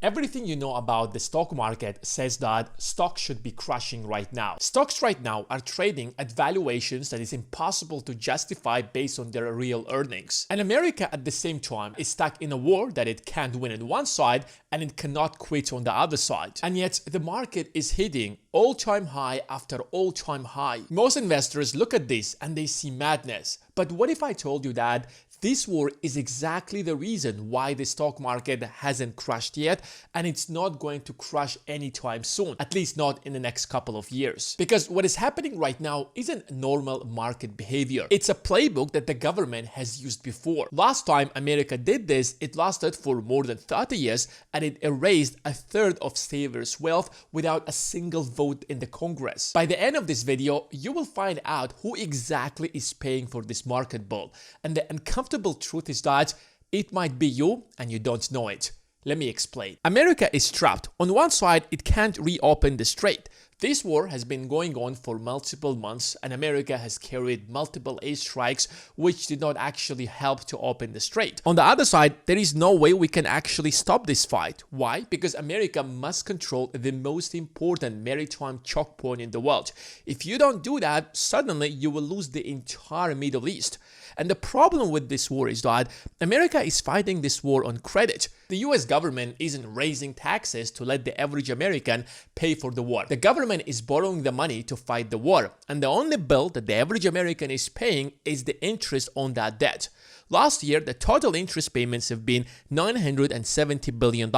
Everything you know about the stock market says that stocks should be crushing right now. Stocks right now are trading at valuations that is impossible to justify based on their real earnings. And America at the same time is stuck in a war that it can't win on one side and it cannot quit on the other side. And yet the market is hitting all-time high after all-time high. Most investors look at this and they see madness. But what if I told you that this war is exactly the reason why the stock market hasn't crashed yet, and it's not going to crash anytime soon, at least not in the next couple of years. Because what is happening right now isn't normal market behavior. It's a playbook that the government has used before. Last time America did this, it lasted for more than 30 years and it erased a third of savers' wealth without a single vote in the Congress. By the end of this video, you will find out who exactly is paying for this market bull, and the uncomfortable truth is that it might be you and you don't know it. Let me explain. America is trapped. On one side, it can't reopen the strait. This war has been going on for multiple months and America has carried multiple airstrikes which did not actually help to open the strait. On the other side, there is no way we can actually stop this fight. Why? Because America must control the most important maritime choke point in the world. If you don't do that, suddenly you will lose the entire Middle East. And the problem with this war is that America is fighting this war on credit. The US government isn't raising taxes to let the average American pay for the war. The government is borrowing the money to fight the war, and the only bill that the average American is paying is the interest on that debt. Last year, the total interest payments have been $970 billion.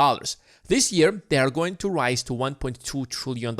This year, they are going to rise to $1.2 trillion.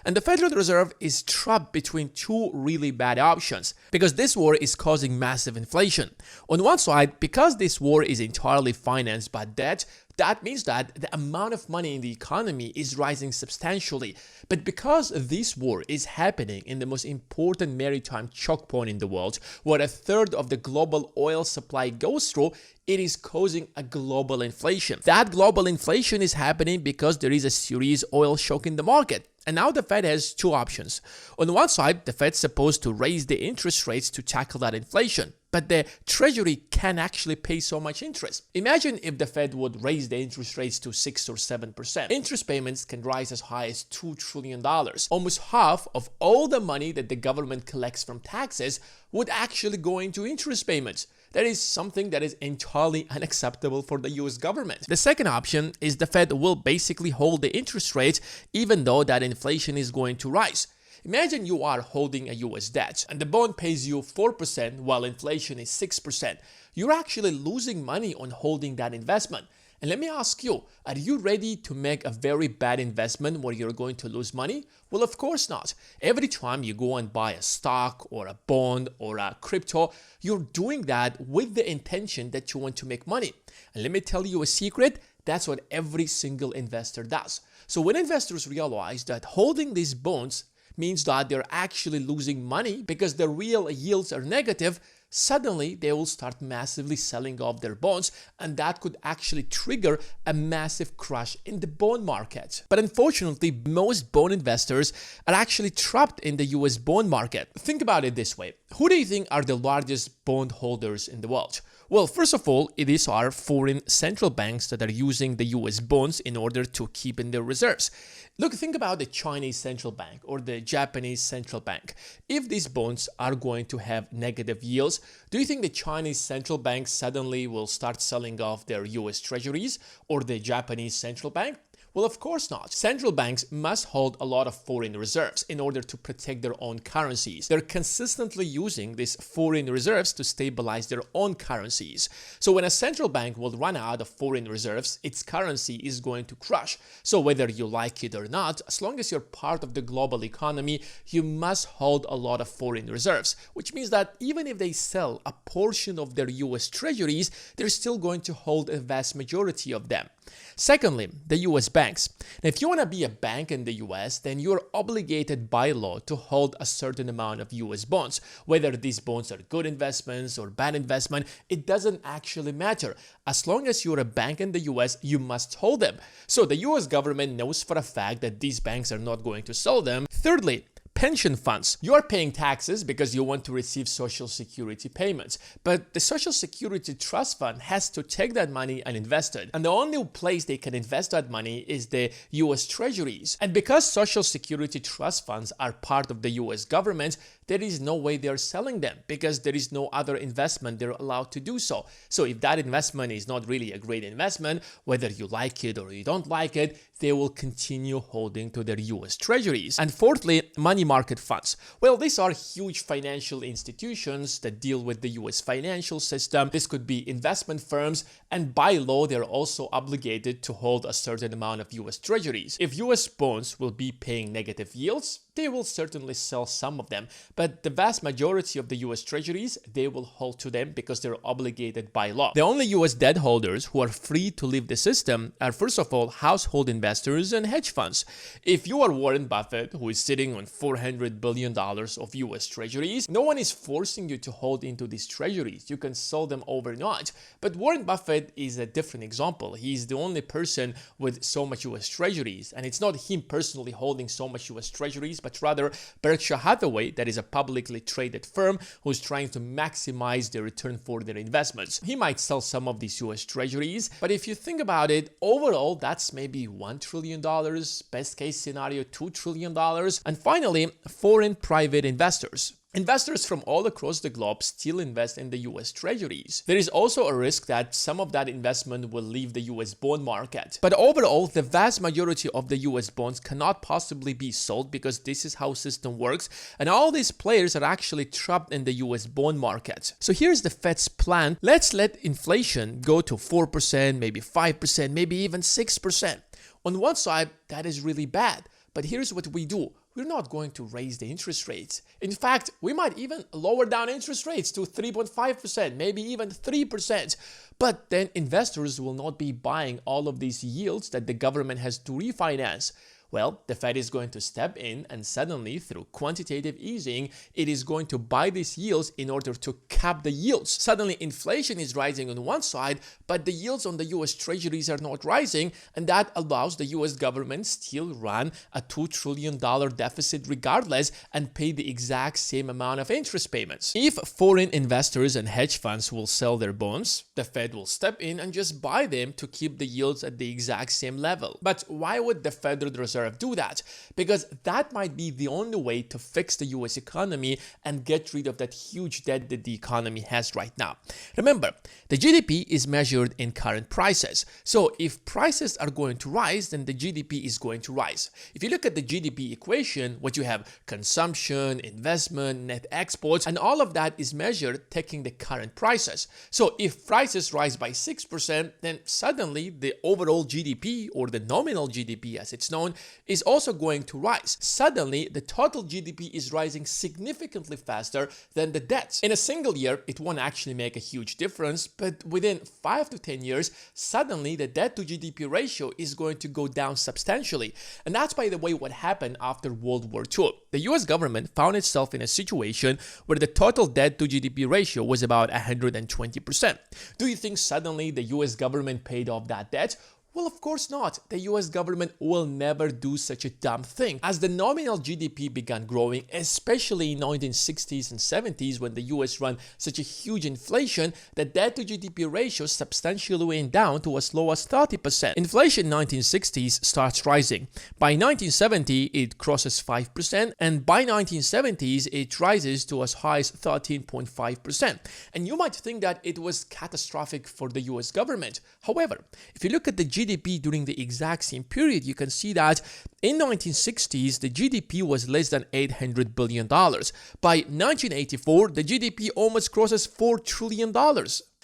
And the Federal Reserve is trapped between two really bad options because this war is causing massive inflation. On one side, because this war is entirely financed by debt, that means that the amount of money in the economy is rising substantially. But because this war is happening in the most important maritime choke point in the world, where a third of the global oil supply goes through, it is causing a global inflation. That global inflation is happening because there is a serious oil shock in the market. And now the Fed has two options. On one side, the Fed's supposed to raise the interest rates to tackle that inflation. But the Treasury can't actually pay so much interest. Imagine if the Fed would raise the interest rates to 6 or 7%. Interest payments can rise as high as $2 trillion. Almost half of all the money that the government collects from taxes would actually go into interest payments. That is something that is entirely unacceptable for the US government. The second option is the Fed will basically hold the interest rates even though that inflation is going to rise. Imagine you are holding a US debt and the bond pays you 4% while inflation is 6%. You're actually losing money on holding that investment. And let me ask you, are you ready to make a very bad investment where you're going to lose money? Well, of course not. Every time you go and buy a stock or a bond or a crypto, you're doing that with the intention that you want to make money. And let me tell you a secret, that's what every single investor does. So when investors realize that holding these bonds means that they're actually losing money because the real yields are negative, suddenly they will start massively selling off their bonds, and that could actually trigger a massive crash in the bond market. But unfortunately, most bond investors are actually trapped in the US bond market. Think about it this way. Who do you think are the largest bond holders in the world? Well, first of all, these are foreign central banks that are using the US bonds in order to keep in their reserves. Look, think about the Chinese central bank or the Japanese central bank. If these bonds are going to have negative yields, do you think the Chinese central bank suddenly will start selling off their US treasuries or the Japanese central bank? Well, of course not. Central banks must hold a lot of foreign reserves in order to protect their own currencies. They're consistently using these foreign reserves to stabilize their own currencies. So when a central bank will run out of foreign reserves, its currency is going to crash. So whether you like it or not, as long as you're part of the global economy, you must hold a lot of foreign reserves, which means that even if they sell a portion of their US treasuries, they're still going to hold a vast majority of them. Secondly, the US banks. Now, if you want to be a bank in the US, then you're obligated by law to hold a certain amount of US bonds. Whether these bonds are good investments or bad investment, it doesn't actually matter. As long as you're a bank in the US, you must hold them. So the US government knows for a fact that these banks are not going to sell them. Thirdly, Pension funds. You are paying taxes because you want to receive Social Security payments, but the Social Security Trust Fund has to take that money and invest it. And the only place they can invest that money is the US Treasuries. And because Social Security Trust Funds are part of the US government, there is no way they're selling them because there is no other investment they're allowed to do so. So if that investment is not really a great investment, whether you like it or you don't like it, they will continue holding to their US Treasuries. And fourthly, money market funds. Well, these are huge financial institutions that deal with the US financial system. This could be investment firms, and by law, they're also obligated to hold a certain amount of US Treasuries. If US bonds will be paying negative yields, they will certainly sell some of them, but the vast majority of the US Treasuries, they will hold to them because they're obligated by law. The only US debt holders who are free to leave the system are, first of all, household investors and hedge funds. If you are Warren Buffett, who is sitting on $400 billion of US Treasuries, no one is forcing you to hold into these Treasuries. You can sell them overnight. But Warren Buffett is a different example. He's the only person with so much US Treasuries, and it's not him personally holding so much US Treasuries, but rather Berkshire Hathaway, that is a publicly traded firm who's trying to maximize the return for their investments. He might sell some of these US Treasuries, but if you think about it, overall, that's maybe $1 trillion, best case scenario, $2 trillion. And finally, foreign private investors. Investors from all across the globe still invest in the US Treasuries. There is also a risk that some of that investment will leave the US bond market. But overall, the vast majority of the US bonds cannot possibly be sold because this is how the system works, and all these players are actually trapped in the US bond market. So here's the Fed's plan. Let's let inflation go to 4%, maybe 5%, maybe even 6%. On one side, that is really bad. But here's what we do. We're not going to raise the interest rates. In fact, we might even lower down interest rates to 3.5%, maybe even 3%. But then investors will not be buying all of these yields that the government has to refinance. Well, the Fed is going to step in, and suddenly, through quantitative easing, it is going to buy these yields in order to cap the yields. Suddenly, inflation is rising on one side, but the yields on the US Treasuries are not rising, and that allows the US government still run a $2 trillion deficit regardless and pay the exact same amount of interest payments. If foreign investors and hedge funds will sell their bonds, the Fed will step in and just buy them to keep the yields at the exact same level. But why would the Federal Reserve do that? Because that might be the only way to fix the US economy and get rid of that huge debt that the economy has right now. Remember, the GDP is measured in current prices. So if prices are going to rise, then the GDP is going to rise. If you look at the GDP equation, what you have: consumption, investment, net exports, and all of that is measured taking the current prices. So if prices rise by 6%, then suddenly the overall GDP, or the nominal GDP as it's known, is also going to rise. Suddenly, the total GDP is rising significantly faster than the debt. In a single year, it won't actually make a huge difference, but within 5 to 10 years, suddenly the debt to GDP ratio is going to go down substantially. And that's, by the way, what happened after World War II. The US government found itself in a situation where the total debt to GDP ratio was about 120%. Do you think suddenly the US government paid off that debt? Well, of course not. The US government will never do such a dumb thing. As the nominal GDP began growing, especially in 1960s and 70s when the US ran such a huge inflation, the debt to GDP ratio substantially went down to as low as 30%. Inflation in 1960s starts rising. By 1970, it crosses 5%, and by 1970s, it rises to as high as 13.5%. And you might think that it was catastrophic for the US government. However, if you look at the GDP during the exact same period, you can see that in 1960s, the GDP was less than $800 billion. By 1984, the GDP almost crosses $4 trillion.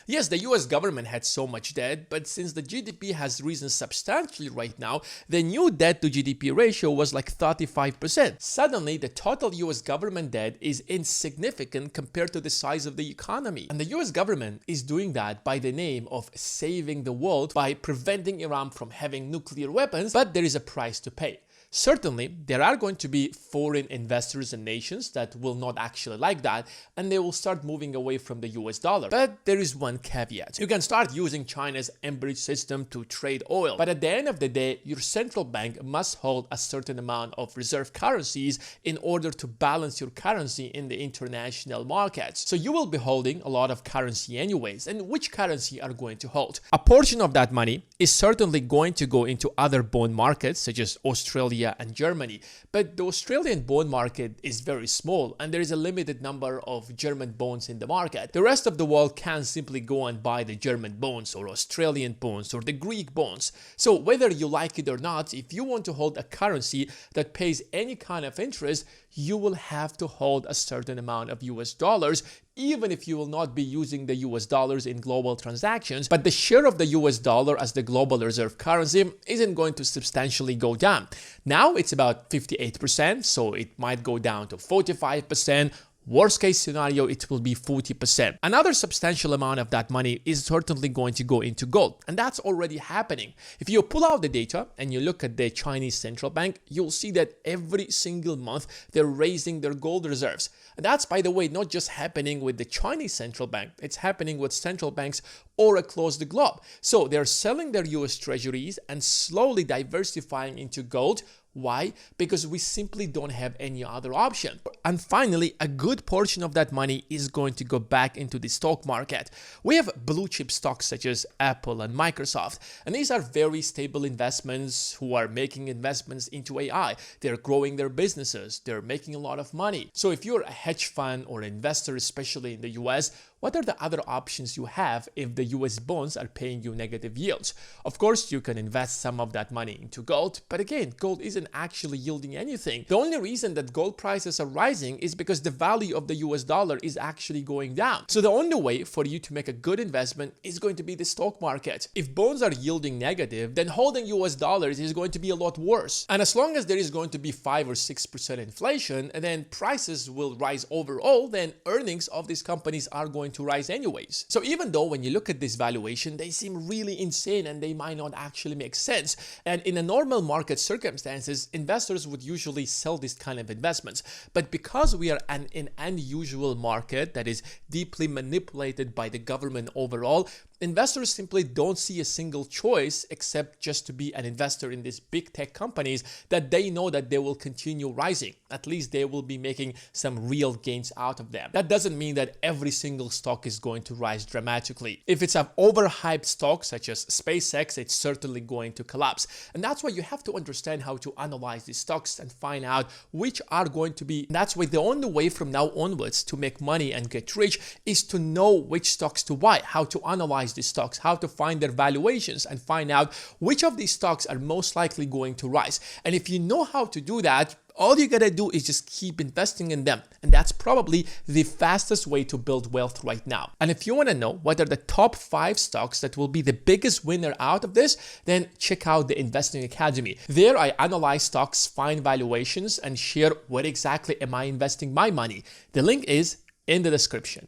Yes, the US government had so much debt, but since the GDP has risen substantially right now, the new debt to GDP ratio was like 35%. Suddenly, the total US government debt is insignificant compared to the size of the economy. And the US government is doing that by the name of saving the world by preventing Iran from having nuclear weapons, but there is a price to pay. Certainly, there are going to be foreign investors and nations that will not actually like that, and they will start moving away from the US dollar. But there is one caveat. You can start using China's Enbridge system to trade oil, but at the end of the day, your central bank must hold a certain amount of reserve currencies in order to balance your currency in the international markets. So you will be holding a lot of currency anyways, and which currency are going to hold? A portion of that money is certainly going to go into other bond markets such as Australia and Germany, but the Australian bond market is very small and there is a limited number of German bonds in the market. The rest of the world can simply go and buy the German bonds or Australian bonds or the Greek bonds. So whether you like it or not, if you want to hold a currency that pays any kind of interest, you will have to hold a certain amount of US dollars, even if you will not be using the US dollars in global transactions. But the share of the US dollar as the global reserve currency isn't going to substantially go down. Now it's about 58%, so it might go down to 45%. Worst case scenario, it will be 40%. Another substantial amount of that money is certainly going to go into gold, and that's already happening. If you pull out the data and you look at the Chinese central bank, you'll see that every single month they're raising their gold reserves. And that's, by the way, not just happening with the Chinese central bank, it's happening with central banks all across the globe. So they're selling their US treasuries and slowly diversifying into gold. Why? Because we simply don't have any other option. And finally, a good portion of that money is going to go back into the stock market. We have blue chip stocks such as Apple and Microsoft, and these are very stable investments who are making investments into AI. They're growing their businesses. They're making a lot of money. So if you're a hedge fund or investor, especially in the US, what are the other options you have if the US bonds are paying you negative yields? Of course, you can invest some of that money into gold, but again, gold isn't actually yielding anything. The only reason that gold prices are rising is because the value of the US dollar is actually going down. So the only way for you to make a good investment is going to be the stock market. If bonds are yielding negative, then holding US dollars is going to be a lot worse. And as long as there is going to be 5 or 6% inflation, and then prices will rise overall, then earnings of these companies are going to rise anyways. So even though when you look at this valuation, they seem really insane and they might not actually make sense. And in a normal market circumstances, investors would usually sell this kind of investments. But because we are in an unusual market that is deeply manipulated by the government overall, investors simply don't see a single choice except just to be an investor in these big tech companies that they know that they will continue rising. At least they will be making some real gains out of them. That doesn't mean that every single stock is going to rise dramatically. If it's an overhyped stock such as SpaceX, it's certainly going to collapse. And that's why you have to understand how to analyze these stocks and find out which are going to be. That's why the only way from now onwards to make money and get rich is to know which stocks to buy, how to analyze these stocks, how to find their valuations and find out which of these stocks are most likely going to rise. And if you know how to do that, all you gotta do is just keep investing in them. And that's probably the fastest way to build wealth right now. And if you wanna know what are the top 5 stocks that will be the biggest winner out of this, then check out the Investing Academy. There I analyze stocks, find valuations, and share where exactly am I investing my money. The link is in the description.